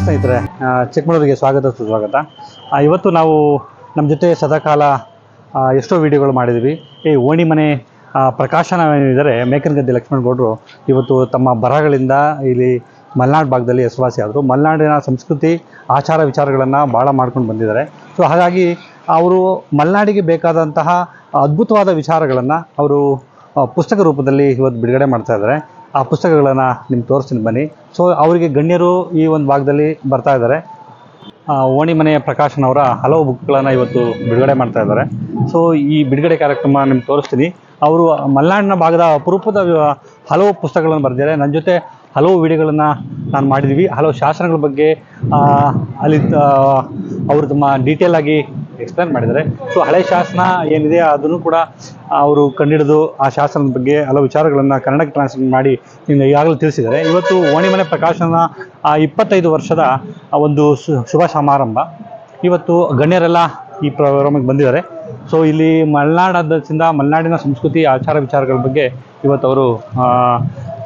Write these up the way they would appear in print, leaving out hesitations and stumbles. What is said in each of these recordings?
ಸ್ನೇಹಿತರೆ, ಚಿಕ್ಕಮಗಳೂರಿಗೆ ಸ್ವಾಗತ ಸುಸ್ವಾಗತ. ಇವತ್ತು ನಾವು ನಮ್ಮ ಜೊತೆ ಸದಾಕಾಲ ಎಷ್ಟೋ ವಿಡಿಯೋಗಳು ಮಾಡಿದ್ವಿ. ಈ ಓಣಿ ಮನೆ ಪ್ರಕಾಶನ ಏನಿದ್ದಾರೆ ಮೇಕನಗದ್ದೆ ಲಕ್ಷ್ಮಣಗೌಡರು ಇವತ್ತು ತಮ್ಮ ಬರಹಗಳಿಂದ ಇಲ್ಲಿ ಮಲೆನಾಡು ಭಾಗದಲ್ಲಿ ಹೆಸರುವಾಸಿ ಆದರು. ಮಲೆನಾಡಿನ ಸಂಸ್ಕೃತಿ ಆಚಾರ ವಿಚಾರಗಳನ್ನು ಭಾಳ ಮಾಡ್ಕೊಂಡು ಬಂದಿದ್ದಾರೆ. ಸೊ ಹಾಗಾಗಿ ಅವರು ಮಲೆನಾಡಿಗೆ ಬೇಕಾದಂತಹ ಅದ್ಭುತವಾದ ವಿಚಾರಗಳನ್ನು ಅವರು ಪುಸ್ತಕ ರೂಪದಲ್ಲಿ ಇವತ್ತು ಬಿಡುಗಡೆ ಮಾಡ್ತಾ ಇದ್ದಾರೆ. ಆ ಪುಸ್ತಕಗಳನ್ನು ನಿಮ್ಗೆ ತೋರಿಸ್ತೀನಿ ಬನ್ನಿ. ಸೊ ಅವರಿಗೆ ಗಣ್ಯರು ಈ ಒಂದು ಭಾಗದಲ್ಲಿ ಬರ್ತಾ ಇದ್ದಾರೆ. ಓಣಿ ಮನೆ ಪ್ರಕಾಶನ್ ಅವರ ಹಲವು ಬುಕ್ಗಳನ್ನು ಇವತ್ತು ಬಿಡುಗಡೆ ಮಾಡ್ತಾ ಇದ್ದಾರೆ. ಸೊ ಈ ಬಿಡುಗಡೆ ಕಾರ್ಯಕ್ರಮ ನಿಮ್ಗೆ ತೋರಿಸ್ತೀನಿ. ಅವರು ಮಲೆನಾಡಿನ ಭಾಗದ ಅಪರೂಪದ ಹಲವು ಪುಸ್ತಕಗಳನ್ನು ಬರೆದಿದ್ದಾರೆ. ನನ್ನ ಜೊತೆ ಹಲವು ವಿಡಿಯೋಗಳನ್ನು ನಾನು ಮಾಡಿದ್ದೀವಿ. ಹಲವು ಶಾಸನಗಳ ಬಗ್ಗೆ ಅಲ್ಲಿ ಅವರು ತುಂಬ ಡೀಟೇಲ್ ಆಗಿ ಎಕ್ಸ್ಪ್ಲೇನ್ ಮಾಡಿದ್ದಾರೆ. ಸೊ ಹಳೆ ಶಾಸನ ಏನಿದೆ ಅದನ್ನು ಕೂಡ ಅವರು ಕಂಡಿಡಿದು ಆ ಶಾಸನದ ಬಗ್ಗೆ ಹಲವು ವಿಚಾರಗಳನ್ನು ಕನ್ನಡಕ್ಕೆ ಟ್ರಾನ್ಸ್ಲೇಟ್ ಮಾಡಿ ನಿಮಗೆ ಈಗಾಗಲೇ ತಿಳಿಸಿದ್ದಾರೆ. ಇವತ್ತು ಓಣಿ ಮನೆ ಪ್ರಕಾಶನ 25 ವರ್ಷದ ಒಂದು ಶುಭ ಸಮಾರಂಭ. ಇವತ್ತು ಗಣ್ಯರೆಲ್ಲ ಈ ಪ್ರೋಗ್ರಾಮಿಗೆ ಬಂದಿದ್ದಾರೆ. ಸೊ ಇಲ್ಲಿ ಮಲೆನಾಡದಿಂದ ಮಲೆನಾಡಿನ ಸಂಸ್ಕೃತಿ ಆಚಾರ ವಿಚಾರಗಳ ಬಗ್ಗೆ ಇವತ್ತು ಅವರು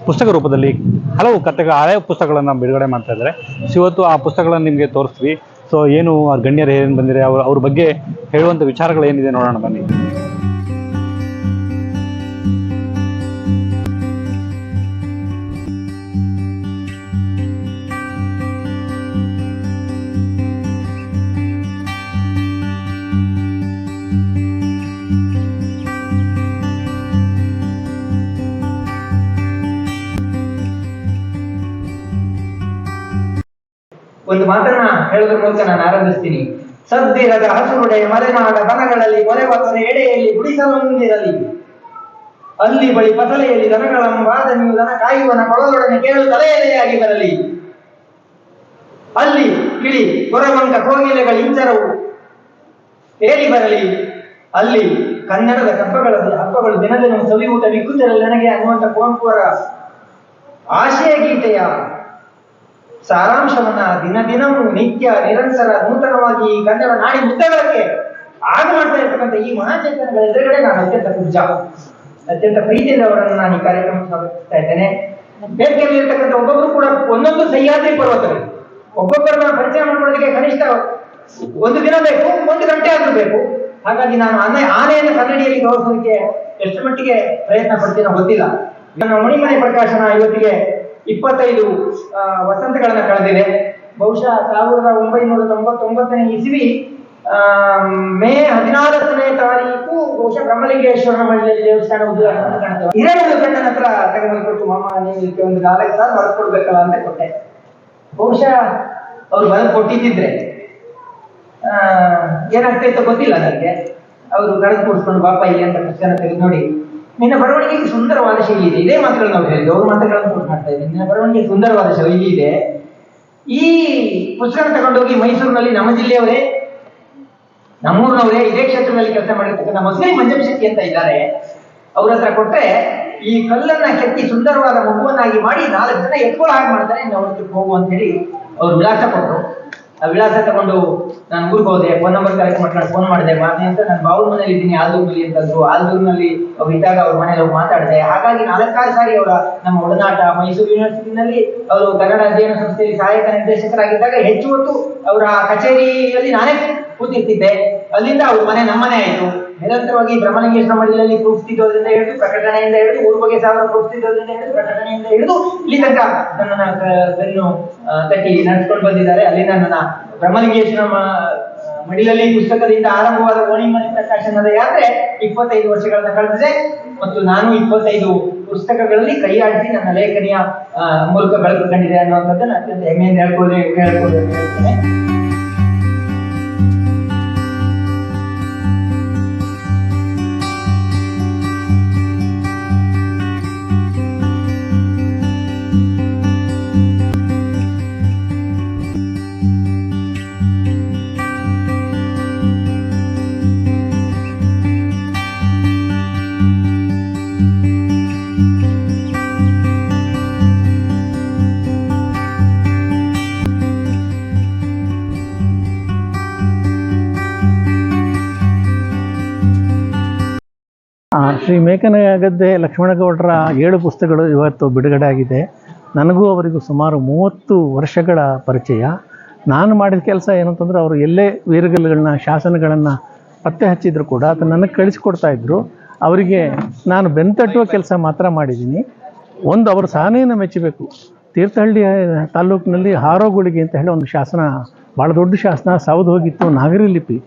ಪುಸ್ತಕ ರೂಪದಲ್ಲಿ ಹಲವು ಹಳೆಯ ಪುಸ್ತಕಗಳನ್ನು ಬಿಡುಗಡೆ ಮಾಡ್ತಾ ಇದ್ದಾರೆ. ಸೊ ಇವತ್ತು ಆ ಪುಸ್ತಕಗಳನ್ನು ನಿಮಗೆ ತೋರಿಸ್ತೀವಿ. ಸೊ ಏನು ಗಣ್ಯರು ಏನು ಬಂದಿದೆ ಅವ್ರ ಬಗ್ಗೆ ಹೇಳುವಂಥ ವಿಚಾರಗಳು ಏನಿದೆ ನೋಡೋಣ ಬನ್ನಿ. ಒಂದು ಮಾತನ್ನ ಹೇಳೋದ್ರ ಮೂಲಕ ನಾನು ಆರಂಭಿಸ್ತೀನಿ. ಸದ್ದಿರದ ಹಸುರುಡೆ ಮಲೆನಾಡ ಬನಗಳಲ್ಲಿ ಕೊರೆವ ತೊರೆ ಎಡೆಯಲ್ಲಿ ಗುಡಿಸಲೊಂದಿರಲಿ, ಅಲ್ಲಿ ಬಳಿ ಪಸಲೆಯಲ್ಲಿ ದನಗಳಂಬಾದ ನೀವು ದನ ಕಾಯುವನ ಕೊಳಲೊಡನೆ ಕೇಳು ತಲೆಯಲೆಯಾಗಿ ಬರಲಿ. ಅಲ್ಲಿ ಕಿಳಿ ಕೊರವಂಕ ಕೋಗಿಲೆಗಳ ಇಂಚರವು ಏರಿ ಬರಲಿ. ಅಲ್ಲಿ ಕನ್ನಡದ ಹಬ್ಬಗಳು ದಿನದಿನ ಸವಿಯೂಟ ವಿಕ್ಕುತ್ತಿರಲಿ ನನಗೆ ಅನ್ನುವಂಥ ಕುವೆಂಪುವರ ಆಶಯ ಗೀತೆಯ ಸಾರಾಂಶವನ್ನ ದಿನವೂ ನಿತ್ಯ ನಿರಂತರ ನೂತನವಾಗಿ ಈ ಕನ್ನಡ ನಾಡಿ ಮುದ್ದಗಳಕ್ಕೆ ಆಗ ಮಾಡ್ತಾ ಇರ್ತಕ್ಕಂಥ ಈ ಮಹಾಚೇತನಗಳ ಎದುರುಗಡೆ ನಾನು ಅತ್ಯಂತ ಪ್ರೀತಿಯಿಂದ ಅವರನ್ನು ನಾನು ಈ ಕಾರ್ಯಕ್ರಮ ಸ್ವಾಗತಿಸ್ತಾ ಇದ್ದೇನೆ. ಬೇಡಿಕೆಯಲ್ಲಿರ್ತಕ್ಕಂಥ ಒಬ್ಬೊಬ್ರು ಕೂಡ ಒಂದೊಂದು ಸಹ್ಯಾದ್ರಿ ಪರ್ವತಗಳು ಒಬ್ಬೊಬ್ಬರನ್ನ ಪರಿಚಯ ಮಾಡ್ಕೊಳ್ಳೋದಕ್ಕೆ ಕನಿಷ್ಠ 1 ದಿನ ಬೇಕು, 1 ಗಂಟೆ ಆದ್ರೂ ಬೇಕು. ಹಾಗಾಗಿ ನಾನು ಆನೆಯನ್ನು ಕನ್ನಡಿಯಲ್ಲಿ ಗೌರವಿಸೋದಕ್ಕೆ ಎಷ್ಟು ಮಟ್ಟಿಗೆ ಪ್ರಯತ್ನ ಪಡ್ತೀನೋ ಗೊತ್ತಿಲ್ಲ. ನನ್ನ ಓಣಿ ಮನೆ ಪ್ರಕಾಶನ ಇವತ್ತಿಗೆ 25 ವಸಂತಗಳನ್ನ ಕಳೆದಿದೆ. ಬಹುಶಃ 1999ನೇ ಇಸವಿ ಮೇ 14ನೇ ತಾರೀಕು ಬಹುಶಃ ಬ್ರಹ್ಮಲಿಂಗೇಶ್ವರ ಮನೆಯಲ್ಲಿ ದೇವಸ್ಥಾನ ಉದ್ಘಾಟನೆ ಕಾಣ್ತೇವೆ. 2 ಗಂಟೆ ಹತ್ರ ತಗೊಂಡು ಕೊಟ್ಟು ಮಾಮ ನೀವು ಒಂದು 4 ಸಾಲ ಬರ್ಕೊಡ್ಬೇಕಲ್ಲ ಅಂತ ಕೊಟ್ಟೆ. ಬಹುಶಃ ಅವ್ರು ಬರೆದು ಕೊಟ್ಟಿದ್ದಿದ್ರೆ ಏನಾಗ್ತಾಯಿತ್ತು ಗೊತ್ತಿಲ್ಲ ನನಗೆ. ಅವರು ಕರೆದು ಕೂಡಿಸ್ಕೊಂಡು ಬಾಪ ಇಲ್ಲಿ ಅಂತ ಪುಸ್ತಕ ತೆಗೆದು ನೋಡಿ, ನಿನ್ನ ಬರವಣಿಗೆಗೆ ಸುಂದರವಾದ ಶೈಲಿ ಇದೆ. ಇದೇ ಮಾತುಗಳನ್ನು ನಾವು ಹೇಳಿದ್ವಿ, ಅವ್ರ ಮಾತುಗಳನ್ನು ಕೊಟ್ಟು ಮಾಡ್ತಾ ಇದ್ದೀನಿ. ನಿನ್ನ ಬರವಣಿಗೆಗೆ ಸುಂದರವಾದ ಶೈಲಿ ಇದೆ. ಈ ಪುಸ್ತಕ ತಗೊಂಡೋಗಿ ಮೈಸೂರಿನಲ್ಲಿ ನಮ್ಮ ಜಿಲ್ಲೆಯವರೇ, ನಮ್ಮೂರಿನವರೇ, ಇದೇ ಕ್ಷೇತ್ರದಲ್ಲಿ ಕೆಲಸ ಮಾಡಿರ್ತಕ್ಕಂಥ ಮಸೂರಿ ಮಂಜಂ ಶೆಟ್ಟಿ ಅಂತ ಇದ್ದಾರೆ, ಅವ್ರ ಹತ್ರ ಕೊಟ್ಟರೆ ಈ ಕಲ್ಲನ್ನ ಕೆತ್ತಿ ಸುಂದರವಾದ ಮಗುವನ್ನಾಗಿ ಮಾಡಿ 4 ಜನ ಎತ್ಕೊಳ್ಳೋ ಹಾಗೆ ಮಾಡ್ತಾರೆ, ನೀವು ಅವ್ರ ಹೋಗು ಅಂತ ಹೇಳಿ ಅವ್ರು ವಿಳಾಸ ಕೊಟ್ಟರು. ಆ ವಿಳಾಸ ತಗೊಂಡು ನಾನು ಊರಿಗೆ ಹೋದೆ, ಫೋನ್ ನಂಬರ್ ಕಲೆಕ್ಟ್ ಮಾಡ್ಕೊಂಡು ಫೋನ್ ಮಾಡಿದೆ. ಮಾತೆ ಅಂತ ನಾನು ಬಾವು ಮನೇಲಿ ಇದ್ದೀನಿ ಆಲ್ದೂರಿನಲ್ಲಿ ಅಂತಂದ್ರು. ಆಲ್ದೂರಿನಲ್ಲಿ ಅವ್ರು ಇದ್ದಾಗ ಅವ್ರ ಮನೇಲಿ ಹೋಗಿ ಮಾತಾಡಿದೆ. ಹಾಗಾಗಿ 4-6 ಸಾರಿ ಅವರ ನಮ್ಮ ಒಡನಾಟ. ಮೈಸೂರು ಯೂನಿವರ್ಸಿಟಿನಲ್ಲಿ ಅವರು ಕನ್ನಡ ಅಧ್ಯಯನ ಸಂಸ್ಥೆಯಲ್ಲಿ ಸಹಾಯಕ ನಿರ್ದೇಶಕರಾಗಿದ್ದಾಗ ಹೆಚ್ಚು ಹೊತ್ತು ಅವರ ಕಚೇರಿಯಲ್ಲಿ ನಾನೇ ಕೂತಿರ್ತಿದ್ದೆ. ಅಲ್ಲಿಂದ ಅವ್ರ ಮನೆ ನಮ್ಮನೆ ಆಯಿತು. ನಿರಂತರವಾಗಿ ಬ್ರಹ್ಮಲಿಂಗೇಶ್ವರ ಮಡಿಲಲ್ಲಿ ಪ್ರೂಫ್ ತಿದ್ದೋದ್ರಿಂದ ಹಿಡಿದು ಪ್ರಕಟಣೆಯಿಂದ ಹಿಡಿದು 3 ಬಗೆ 1000 ಪ್ರೂಫ್ ತಿದ್ದೋದ್ರಿಂದ ಹಿಡಿದು ಪ್ರಕಟಣೆಯಿಂದ ಹಿಡಿದು ಇಲ್ಲಿ ತನಕ ನನ್ನನ್ನು ಬೆನ್ನು ತಟ್ಟಿ ನಡೆಸ್ಕೊಂಡು ಬಂದಿದ್ದಾರೆ. ಅಲ್ಲಿಂದ ನನ್ನ ಬ್ರಹ್ಮಲಿಂಗೇಶ್ವರ ಮಡಿಲಲ್ಲಿ ಪುಸ್ತಕದಿಂದ ಆರಂಭವಾದ ಓಣಿ ಮನೆ ಪ್ರಕಾಶನದ ಯಾತ್ರೆ 25 ವರ್ಷಗಳನ್ನ ಕಳೆದಿದೆ. ಮತ್ತು ನಾನು 25 ಪುಸ್ತಕಗಳಲ್ಲಿ ಕೈಯಾಡಿಸಿ ನನ್ನ ಲೇಖನಿಯ ಮೂಲಕ ಬೆಳಕು ಕಂಡಿದೆ ಅನ್ನುವಂಥದ್ದನ್ನು ಅತ್ಯಂತ ಹೆಮ್ಮೆಯಿಂದ ಹೇಳ್ಕೊಳ್ತೇನೆ. ಶ್ರೀ ಮೇಕನಗದ್ದೆ ಲಕ್ಷ್ಮಣಗೌಡರ 7 ಪುಸ್ತಕಗಳು ಇವತ್ತು ಬಿಡುಗಡೆ ಆಗಿದೆ. ನನಗೂ ಅವರಿಗೂ ಸುಮಾರು 30 ವರ್ಷಗಳ ಪರಿಚಯ. ನಾನು ಮಾಡಿದ ಕೆಲಸ ಏನಂತಂದ್ರೆ, ಅವರು ಎಲ್ಲೇ ವೀರಗಲ್ಲುಗಳನ್ನ ಶಾಸನಗಳನ್ನು ಪತ್ತೆ ಹಚ್ಚಿದ್ರು ಕೂಡ ಅದನ್ನು ನನಗೆ ಕಳಿಸ್ಕೊಡ್ತಾ ಇದ್ದರು. ಅವರಿಗೆ ನಾನು ಬೆನ್ತಟ್ಟುವ ಕೆಲಸ ಮಾತ್ರ ಮಾಡಿದ್ದೀನಿ. ಒಂದು ಅವರು ಸಹನೆಯನ್ನು ಮೆಚ್ಚಬೇಕು. ತೀರ್ಥಹಳ್ಳಿ ತಾಲೂಕಿನಲ್ಲಿ ಹಾರೋಗುಳಿಗೆ ಅಂತ ಹೇಳಿ ಒಂದು ಶಾಸನ, ಭಾಳ ದೊಡ್ಡ ಶಾಸನ ಸೌದು ಹೋಗಿತ್ತು, ನಾಗರಿ ಲಿಪಿ.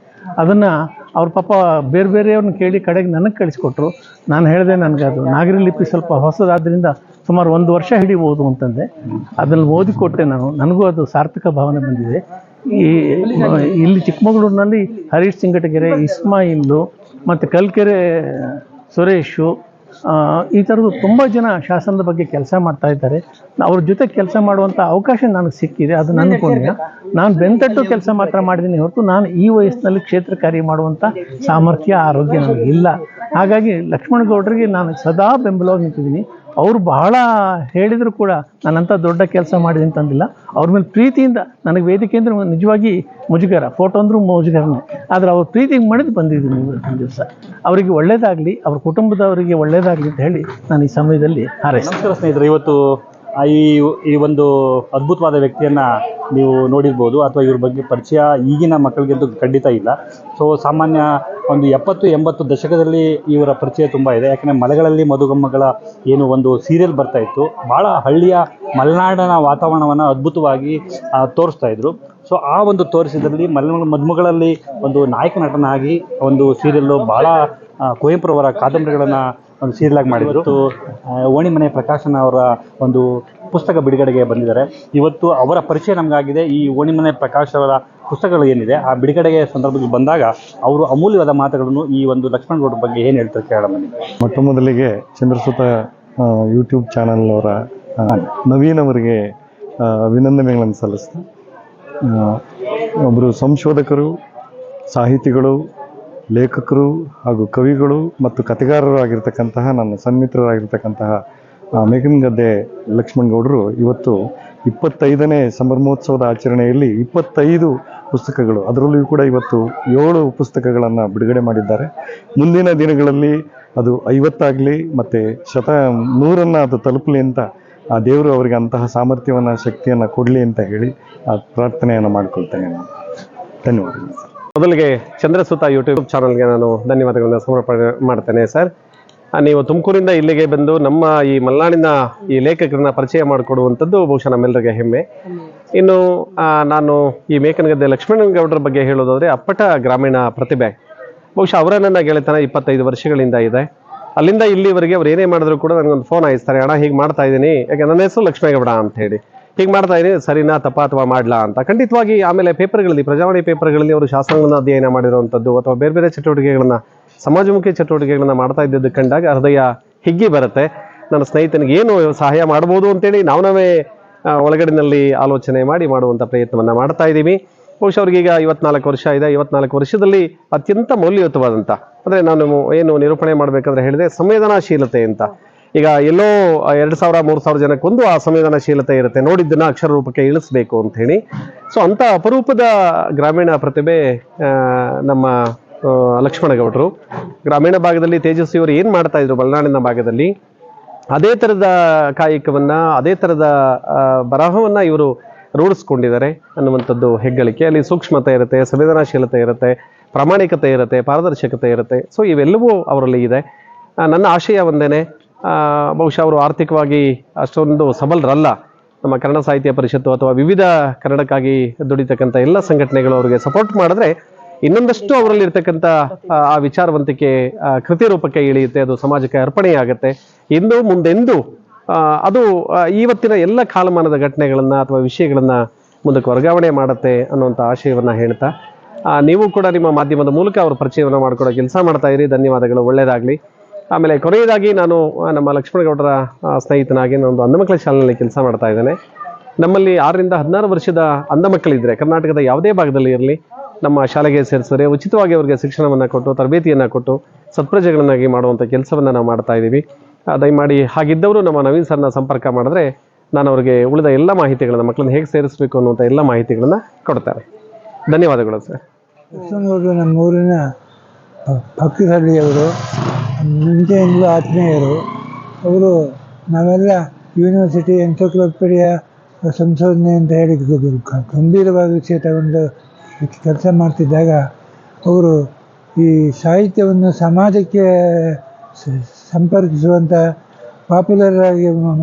ಅದನ್ನು ಅವ್ರ ಪಾಪ ಬೇರೆ ಬೇರೆಯವ್ರನ್ನ ಕೇಳಿ ಕಡೆಗೆ ನನಗೆ ಕಳಿಸ್ಕೊಟ್ರು. ನಾನು ಹೇಳಿದೆ, ನನಗೆ ಅದು ನಾಗರಿ ಲಿಪಿ ಸ್ವಲ್ಪ ಹೊಸದಾದ್ದರಿಂದ ಸುಮಾರು 1 ವರ್ಷ ಹಿಡಿಬೋದು ಅಂತಂದೆ. ಅದನ್ನು ಓದಿಕೊಟ್ಟೆ ನಾನು. ನನಗೂ ಅದು ಸಾರ್ಥಕ ಭಾವನೆ ಬಂದಿದೆ. ಇಲ್ಲಿ ಚಿಕ್ಕಮಗಳೂರಿನಲ್ಲಿ ಹರೀಶ್ ಸಿಂಗಟಗೆರೆ, ಇಸ್ಮಾಯಿಲ್ಲು ಮತ್ತು ಕಲ್ಕೆರೆ ಸುರೇಶು, ಈ ಥರದ್ದು ತುಂಬ ಜನ ಶಾಸನದ ಬಗ್ಗೆ ಕೆಲಸ ಮಾಡ್ತಾ ಇದ್ದಾರೆ. ಅವ್ರ ಜೊತೆ ಕೆಲಸ ಮಾಡುವಂಥ ಅವಕಾಶ ನನಗೆ ಸಿಕ್ಕಿದೆ. ಅದು ನನ್ನ ಪುಣ್ಯ. ನಾನು ಬೆನ್ತಟ್ಟು ಕೆಲಸ ಮಾತ್ರ ಮಾಡಿದ್ದೀನಿ ಹೊರತು ನಾನು ಈ ವಯಸ್ಸಿನಲ್ಲಿ ಕ್ಷೇತ್ರ ಕಾರ್ಯ ಮಾಡುವಂಥ ಸಾಮರ್ಥ್ಯ, ಆರೋಗ್ಯ ನನಗೆ ಇಲ್ಲ. ಹಾಗಾಗಿ ಲಕ್ಷ್ಮಣಗೌಡರಿಗೆ ನಾನು ಸದಾ ಬೆಂಬಲವಾಗಿ ನಿಂತಿದ್ದೀನಿ. ಅವರು ಬಹಳ ಹೇಳಿದರೂ ಕೂಡ ನಾನಂಥ ದೊಡ್ಡ ಕೆಲಸ ಮಾಡಿದೆ ಅಂತಂದಿಲ್ಲ. ಅವ್ರ ಮೇಲೆ ಪ್ರೀತಿಯಿಂದ ನನಗೆ ವೇದಿಕೆ ಅಂದರೆ ನಿಜವಾಗಿ ಮುಜುಗರ, ಫೋಟೋ ಅಂದರೂ ಮುಜುಗರನೇ. ಆದರೆ ಅವ್ರ ಪ್ರೀತಿಗೆ ಮಣಿದು ಬಂದಿದ್ದೀನಿ ಇವತ್ತಿನ ದಿವಸ. ಅವರಿಗೆ ಒಳ್ಳೆಯದಾಗಲಿ, ಅವ್ರ ಕುಟುಂಬದವರಿಗೆ ಒಳ್ಳೆಯದಾಗಲಿ ಅಂತ ಹೇಳಿ ನಾನು ಈ ಸಮಯದಲ್ಲಿ ಹಾರೈಸ್ತೀನಿ. ನಮಸ್ಕಾರ ಸ್ನೇಹಿತರೆ. ಇವತ್ತು ಈ ಒಂದು ಅದ್ಭುತವಾದ ವ್ಯಕ್ತಿಯನ್ನು ನೀವು ನೋಡಿರ್ಬೋದು, ಅಥವಾ ಇವ್ರ ಬಗ್ಗೆ ಪರಿಚಯ ಈಗಿನ ಮಕ್ಕಳಿಗಂತೂ ಖಂಡಿತ ಇಲ್ಲ. ಸೊ ಸಾಮಾನ್ಯ ಒಂದು 70-80 ದಶಕದಲ್ಲಿ ಇವರ ಪರಿಚಯ ತುಂಬ ಇದೆ. ಯಾಕಂದರೆ ಮಲೆಗಳಲ್ಲಿ ಮಧುಗಮ್ಮಗಳ ಏನು ಒಂದು ಸೀರಿಯಲ್ ಬರ್ತಾ ಇತ್ತು, ಭಾಳ ಹಳ್ಳಿಯ ಮಲೆನಾಡಿನ ವಾತಾವರಣವನ್ನು ಅದ್ಭುತವಾಗಿ ತೋರಿಸ್ತಾ ಇದ್ರು. ಸೊ ಆ ಒಂದು ತೋರಿಸಿದಲ್ಲಿ ಮದುಮಗಳಲ್ಲಿ ಒಂದು ನಾಯಕ ನಟನಾಗಿ ಒಂದು ಸೀರಿಯಲ್ಲು ಭಾಳ ಕುವೆಂಪುರವರ ಕಾದಂಬರಿಗಳನ್ನು ಒಂದು ಸೀರಿಯಲಾಗಿ ಮಾಡಿದರು. ಓಣಿಮನೆ ಪ್ರಕಾಶನ ಅವರ ಒಂದು ಪುಸ್ತಕ ಬಿಡುಗಡೆಗೆ ಬಂದಿದ್ದಾರೆ. ಇವತ್ತು ಅವರ ಪರಿಚಯ ನಮಗಾಗಿದೆ. ಈ ಓಣಿಮನೆ ಪ್ರಕಾಶ್ ಅವರ ಪುಸ್ತಕಗಳು ಏನಿದೆ ಆ ಬಿಡುಗಡೆಗೆ ಸಂದರ್ಭದಲ್ಲಿ ಬಂದಾಗ ಅವರು ಅಮೂಲ್ಯವಾದ ಮಾತುಗಳನ್ನು ಈ ಒಂದು ಲಕ್ಷ್ಮಣಗೌಡರ ಬಗ್ಗೆ ಏನು ಹೇಳ್ತಾರೆ ಕೇಳೋಣ. ಮೊಟ್ಟ ಮೊದಲಿಗೆ ಚಂದ್ರಸುತ ಯೂಟ್ಯೂಬ್ ಚಾನಲ್ನವರ ನವೀನ್ ಅವರಿಗೆ ಅಭಿನಂದನೆಗಳನ್ನು ಸಲ್ಲಿಸ್ತಾ, ಒಬ್ಬರು ಸಂಶೋಧಕರು, ಸಾಹಿತಿಗಳು, ಲೇಖಕರು ಹಾಗೂ ಕವಿಗಳು ಮತ್ತು ಕಥೆಗಾರರು ಆಗಿರ್ತಕ್ಕಂತಹ ನನ್ನ ಸನ್ಮಿತ್ರರಾಗಿರ್ತಕ್ಕಂತಹ ಮೇಕನಗದ್ದೆ ಲಕ್ಷ್ಮಣಗೌಡರು ಇವತ್ತು 25ನೇ ಸಂಭ್ರಮೋತ್ಸವದ ಆಚರಣೆಯಲ್ಲಿ 25 ಪುಸ್ತಕಗಳು, ಅದರಲ್ಲಿಯೂ ಕೂಡ ಇವತ್ತು 7 ಪುಸ್ತಕಗಳನ್ನು ಬಿಡುಗಡೆ ಮಾಡಿದ್ದಾರೆ. ಮುಂದಿನ ದಿನಗಳಲ್ಲಿ ಅದು 50 ಆಗಲಿ ಮತ್ತು 100 ಅದು ತಲುಪಲಿ ಅಂತ ಆ ದೇವರು ಅವರಿಗೆ ಅಂತಹ ಸಾಮರ್ಥ್ಯವನ್ನು, ಶಕ್ತಿಯನ್ನು ಕೊಡಲಿ ಅಂತ ಹೇಳಿ ಆ ಪ್ರಾರ್ಥನೆಯನ್ನು ಮಾಡಿಕೊಳ್ತೇನೆ. ನಾನು ಧನ್ಯವಾದಗಳು. ಮೊದಲಿಗೆ ಚಂದ್ರಸುತ ಯೂಟ್ಯೂಬ್ ಚಾನಲ್ಗೆ ನಾನು ಧನ್ಯವಾದಗಳನ್ನು ಸಮರ್ಪಣೆ ಮಾಡ್ತೇನೆ. ಸರ್, ನೀವು ತುಮಕೂರಿಂದ ಇಲ್ಲಿಗೆ ಬಂದು ನಮ್ಮ ಈ ಮಲೆನಾಡಿನ ಈ ಲೇಖಕರನ್ನ ಪರಿಚಯ ಮಾಡಿಕೊಡುವಂಥದ್ದು ಬಹುಶಃ ನಮ್ಮೆಲ್ಲರಿಗೆ ಹೆಮ್ಮೆ. ಇನ್ನು ನಾನು ಈ ಮೇಕನಗದ್ದೆ ಲಕ್ಷ್ಮಣಗೌಡರ ಬಗ್ಗೆ ಹೇಳೋದಾದರೆ ಅಪ್ಪಟ ಗ್ರಾಮೀಣ ಪ್ರತಿಭೆ. ಬಹುಶಃ ಅವರ ನನ್ನ ಗೆಳೆತನ 25 ವರ್ಷಗಳಿಂದ ಇದೆ. ಅಲ್ಲಿಂದ ಇಲ್ಲಿವರೆಗೆ ಅವ್ರು ಏನೇ ಮಾಡಿದ್ರು ಕೂಡ ನನಗೊಂದು ಫೋನ್ ಹಾಯಿಸ್ತಾರೆ, ಅಣ್ಣ ಹೀಗೆ ಮಾಡ್ತಾ ಇದ್ದೀನಿ, ಯಾಕೆ ನನ್ನ ಹೆಸರು ಲಕ್ಷ್ಮೇಗೌಡ ಅಂತ ಹೇಳಿ, ಹೀಗೆ ಮಾಡ್ತಾ ಇದ್ದೀನಿ, ಸರಿನಾ ತಪ್ಪಾ ಅಥವಾ ಮಾಡ್ಲಾ ಅಂತ. ಖಂಡಿತವಾಗಿ ಆಮೇಲೆ ಪೇಪರ್ಗಳಲ್ಲಿ, ಪ್ರಜಾವಾಣಿ ಪೇಪರ್ಗಳಲ್ಲಿ ಅವರು ಶಾಸನಗಳನ್ನ ಅಧ್ಯಯನ ಮಾಡಿರುವಂಥದ್ದು ಅಥವಾ ಬೇರೆ ಬೇರೆ ಚಟುವಟಿಕೆಗಳನ್ನ, ಸಮಾಜಮುಖಿ ಚಟುವಟಿಕೆಗಳನ್ನ ಮಾಡ್ತಾ ಇದ್ದದ್ದು ಕಂಡಾಗ ಹೃದಯ ಹಿಗ್ಗಿ ಬರುತ್ತೆ. ನನ್ನ ಸ್ನೇಹಿತನಿಗೆ ಏನು ಸಹಾಯ ಮಾಡ್ಬೋದು ಅಂತೇಳಿ ನಾವೇ ಒಳಗಡಿನಲ್ಲಿ ಆಲೋಚನೆ ಮಾಡಿ ಮಾಡುವಂಥ ಪ್ರಯತ್ನವನ್ನು ಮಾಡ್ತಾ ಇದ್ದೀವಿ. ಬಹುಶಃ ಅವ್ರಿಗೀಗ 54 ವರ್ಷ ಇದೆ. 54 ವರ್ಷದಲ್ಲಿ ಅತ್ಯಂತ ಮೌಲ್ಯಯುತವಾದಂಥ, ಅಂದರೆ ನಾನು ಏನು ನಿರೂಪಣೆ ಮಾಡಬೇಕಂದ್ರೆ ಹೇಳಿದೆ ಸಂವೇದನಾಶೀಲತೆ ಅಂತ. ಈಗ ಎಲ್ಲೋ 2000-3000 ಜನಕ್ಕೊಂದು ಆ ಸಂವೇದನಾಶೀಲತೆ ಇರುತ್ತೆ, ನೋಡಿದ್ದನ್ನ ಅಕ್ಷರ ರೂಪಕ್ಕೆ ಇಳಿಸ್ಬೇಕು ಅಂತ ಹೇಳಿ. ಸೊ ಅಂಥ ಅಪರೂಪದ ಗ್ರಾಮೀಣ ಪ್ರತಿಭೆ ನಮ್ಮ ಲಕ್ಷ್ಮಣಗೌಡರು. ಗ್ರಾಮೀಣ ಭಾಗದಲ್ಲಿ ತೇಜಸ್ವಿಯವರು ಏನು ಮಾಡ್ತಾ ಇದ್ರು ಮಲೆನಾಡಿನ ಭಾಗದಲ್ಲಿ, ಅದೇ ಥರದ ಕಾಯಕವನ್ನು, ಅದೇ ಥರದ ಬರಹವನ್ನು ಇವರು ರೂಢಿಸ್ಕೊಂಡಿದ್ದಾರೆ ಅನ್ನುವಂಥದ್ದು ಹೆಗ್ಗಳಿಕೆ. ಅಲ್ಲಿ ಸೂಕ್ಷ್ಮತೆ ಇರುತ್ತೆ, ಸಂವೇದನಾಶೀಲತೆ ಇರುತ್ತೆ, ಪ್ರಾಮಾಣಿಕತೆ ಇರುತ್ತೆ, ಪಾರದರ್ಶಕತೆ ಇರುತ್ತೆ. ಸೊ ಇವೆಲ್ಲವೂ ಅವರಲ್ಲಿ ಇದೆ. ನನ್ನ ಆಶಯ ಒಂದೇನೆ, ಬಹುಶಃ ಅವರು ಆರ್ಥಿಕವಾಗಿ ಅಷ್ಟೊಂದು ಸಬಲರಲ್ಲ. ನಮ್ಮ ಕನ್ನಡ ಸಾಹಿತ್ಯ ಪರಿಷತ್ತು ಅಥವಾ ವಿವಿಧ ಕನ್ನಡಕ್ಕಾಗಿ ದುಡಿತಕ್ಕಂಥ ಎಲ್ಲ ಸಂಘಟನೆಗಳು ಅವರಿಗೆ ಸಪೋರ್ಟ್ ಮಾಡಿದ್ರೆ ಇನ್ನೊಂದಷ್ಟು ಅವರಲ್ಲಿ ಇರ್ತಕ್ಕಂಥ ಆ ವಿಚಾರವಂತಿಕೆ ಕೃತಿ ರೂಪಕ್ಕೆ ಇಳಿಯುತ್ತೆ, ಅದು ಸಮಾಜಕ್ಕೆ ಅರ್ಪಣೆಯಾಗುತ್ತೆ. ಇಂದು ಮುಂದೆಂದು ಅದು ಇವತ್ತಿನ ಎಲ್ಲ ಕಾಲಮಾನದ ಘಟನೆಗಳನ್ನು ಅಥವಾ ವಿಷಯಗಳನ್ನು ಮುಂದಕ್ಕೆ ವರ್ಗಾವಣೆ ಮಾಡುತ್ತೆ ಅನ್ನುವಂಥ ಆಶಯವನ್ನು ಹೇಳ್ತಾ, ನೀವು ಕೂಡ ನಿಮ್ಮ ಮಾಧ್ಯಮದ ಮೂಲಕ ಅವ್ರ ಪರಿಚಯವನ್ನು ಮಾಡಿಕೊಡೋ ಕೆಲಸ ಮಾಡ್ತಾ ಇರಿ. ಧನ್ಯವಾದಗಳು, ಒಳ್ಳೆಯದಾಗಲಿ. ಆಮೇಲೆ ಕೊನೆಯದಾಗಿ ನಾನು ನಮ್ಮ ಲಕ್ಷ್ಮಣಗೌಡರ ಸ್ನೇಹಿತನಾಗಿ ನಾನೊಂದು ಅಂಧಮಕ್ಕಳ ಶಾಲೆಯಲ್ಲಿ ಕೆಲಸ ಮಾಡ್ತಾ ಇದ್ದೇನೆ. ನಮ್ಮಲ್ಲಿ 6-16 ವರ್ಷದ ಅಂಧಮಕ್ಕಳಿದ್ದರೆ ಕರ್ನಾಟಕದ ಯಾವುದೇ ಭಾಗದಲ್ಲಿ ಇರಲಿ ನಮ್ಮ ಶಾಲೆಗೆ ಸೇರಿಸಿದ್ರೆ ಉಚಿತವಾಗಿ ಅವರಿಗೆ ಶಿಕ್ಷಣವನ್ನು ಕೊಟ್ಟು, ತರಬೇತಿಯನ್ನು ಕೊಟ್ಟು, ಸತ್ಪ್ರಜೆಗಳನ್ನಾಗಿ ಮಾಡುವಂಥ ಕೆಲಸವನ್ನು ನಾವು ಮಾಡ್ತಾ ಇದ್ದೀವಿ. ದಯಮಾಡಿ ಹಾಗಿದ್ದವರು ನಮ್ಮ ನವೀನ್ ಸರ್ನ ಸಂಪರ್ಕ ಮಾಡಿದ್ರೆ ನಾನು ಅವರಿಗೆ ಉಳಿದ ಎಲ್ಲ ಮಾಹಿತಿಗಳನ್ನು ಮಕ್ಕಳನ್ನ ಹೇಗೆ ಸೇರಿಸಬೇಕು ಅನ್ನುವಂಥ ಎಲ್ಲ ಮಾಹಿತಿಗಳನ್ನು ಕೊಡ್ತಾರೆ. ಧನ್ಯವಾದಗಳು ಸರ್. ಕೃಷ್ಣನವರು ನಮ್ಮ ಊರಿನ ಪಕ್ಕದಹಳ್ಳಿಯವರು, ಮುಂಚೆಯಿಂದಲೂ ಆತ್ಮೀಯರು. ಅವರು ನಾವೆಲ್ಲ ಯೂನಿವರ್ಸಿಟಿ ಎನ್ಸೈಕ್ಲೋಪೀಡಿಯಾ ಸಂಶೋಧನೆ ಅಂತ ಹೇಳಿ ಗಂಭೀರವಾದ ವಿಷಯ ತಗೊಂಡು ಕೆಲಸ ಮಾಡ್ತಿದ್ದಾಗ ಅವರು ಈ ಸಾಹಿತ್ಯವನ್ನು ಸಮಾಜಕ್ಕೆ ಸಂಪರ್ಕಿಸುವಂಥ ಪಾಪ್ಯುಲರ್ ಆಗಿ